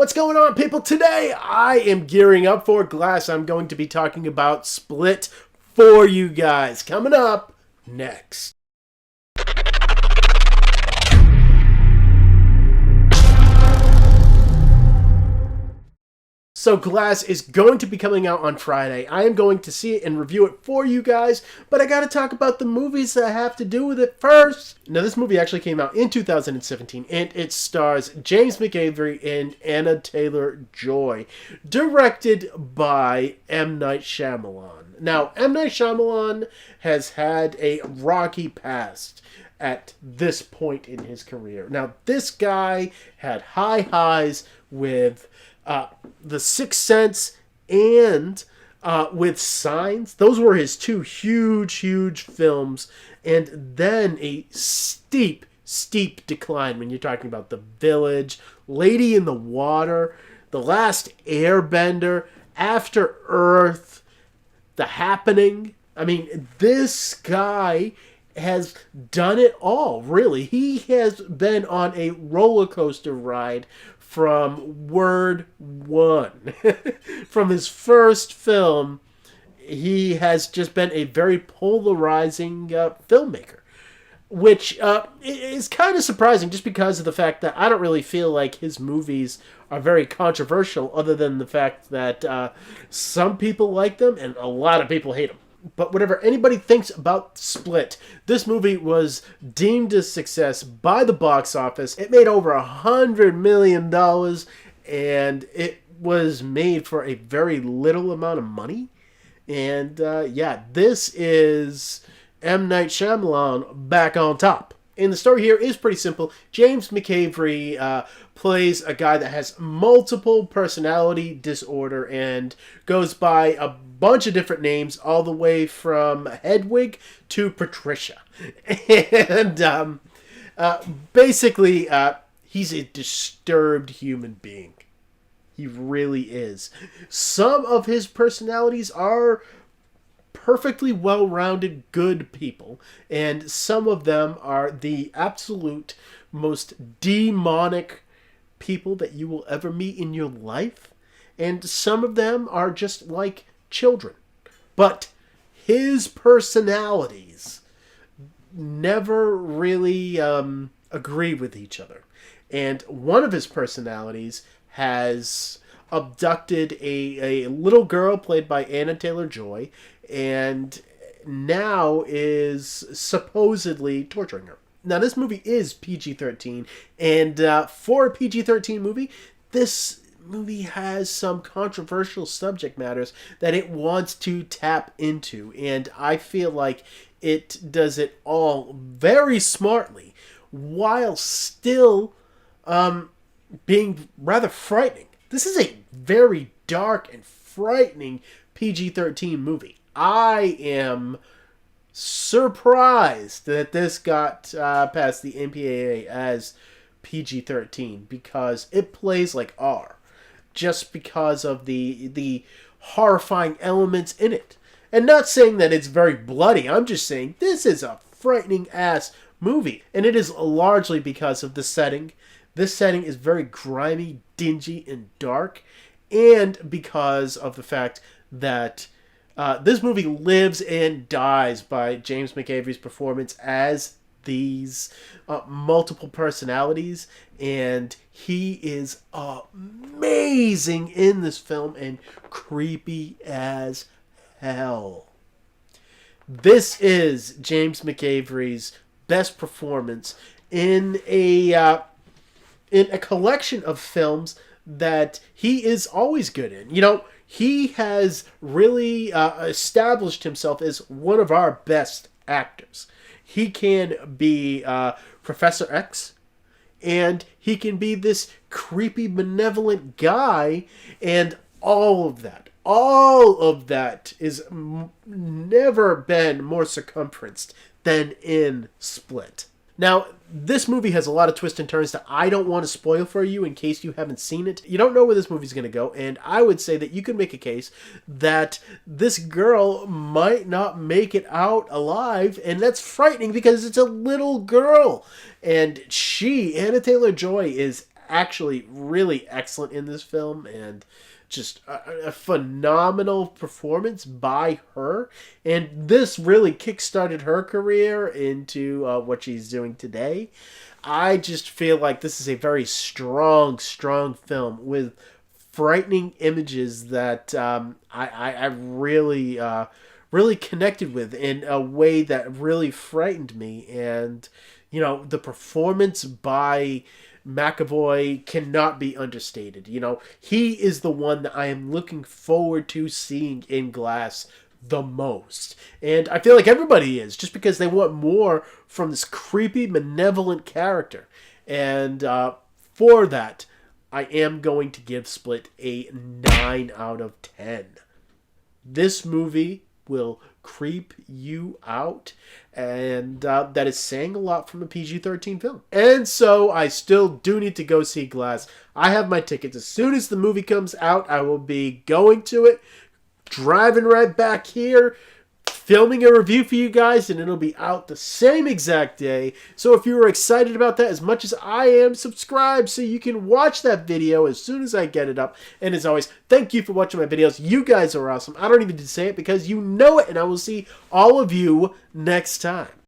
What's going on, people? Today I am gearing up for Glass. I'm going to be talking about Split for you guys. Coming up next. So Glass is going to be coming out on Friday. I am going to see it and review it for you guys, but I gotta talk about the movies that have to do with it first. Now, this movie actually came out in 2017, and it stars James McAvoy and Anna Taylor-Joy, directed by M Night Shyamalon. Now, M Night Shyamalon has had a rocky past at this point in his career. Now, this guy had high highs with The Sixth Sense and with Signs. Those were his two huge films, and then a steep decline when you're talking about The Village, Lady in the Water, The Last Airbender, After Earth, The Happening. I mean, this guy has done it all, really. He has been on a roller coaster ride from word one. From his first film, he has just been a very polarizing filmmaker, which is kind of surprising just because of the fact that I don't really feel like his movies are very controversial, other than the fact that some people like them and a lot of people hate them. But whatever anybody thinks about Split, this movie was deemed a success by the box office. It made over $100 million, and it was made for a very little amount of money. And yeah, this is M Night Shyamalon back on top. And the story here is pretty simple. James McAvoy plays a guy that has multiple personality disorder and goes by a bunch of different names, all the way from Hedwig to Patricia. And basically, he's a disturbed human being. He really is. Some of his personalities are perfectly well-rounded good people, and some of them are the absolute most demonic people that you will ever meet in your life, and some of them are just like children. But his personalities never really agree with each other, and one of his personalities has abducted a little girl played by Anna Taylor-Joy, and now is supposedly torturing her. Now, this movie is PG-13, and for a PG-13 movie, this movie has some controversial subject matters that it wants to tap into, and I feel like it does it all very smartly, while still being rather frightening. This is a very dark and frightening PG-13 movie. I am surprised that this got past the MPAA as PG-13, because it plays like R, just because of the horrifying elements in it. And not saying that it's very bloody, I'm just saying this is a frightening ass movie, and it is largely because of the setting. This setting is very grimy, dingy, and dark, and because of the fact that this movie lives and dies by James McAvoy's performance as these multiple personalities, and he is amazing in this film and creepy as hell. This is James McAvoy's best performance in a collection of films that he is always good in. You know, he has really established himself as one of our best actors. He can be Professor X, and he can be this creepy, benevolent guy, and all of that is never been more circumferenced than in Split. Now, this movie has a lot of twists and turns that I don't want to spoil for you in case you haven't seen it. You don't know where this movie's going to go, and I would say that you can make a case that this girl might not make it out alive, and that's frightening because it's a little girl. And Anna Taylor-Joy, is actually really excellent in this film, and just a phenomenal performance by her. And this really kickstarted her career into what she's doing today. I just feel like this is a very strong film with frightening images that I really really connected with in a way that really frightened me. And the performance by McAvoy cannot be understated. He is the one that I am looking forward to seeing in Glass the most. And I feel like everybody is, just because they want more from this creepy, malevolent character. And for that, I am going to give Split a 9 out of 10. This movie will creep you out, and that is saying a lot from a PG-13 film. And so I still do need to go see Glass. I have my tickets. As soon as the movie comes out, I will be going to it, driving right back here, filming a review for you guys, and it'll be out the same exact day. So if you were excited about that as much as I am, subscribe so you can watch that video as soon as I get it up. And as always, thank you for watching my videos. You guys are awesome. I don't even need to say it because you know it, and I will see all of you next time.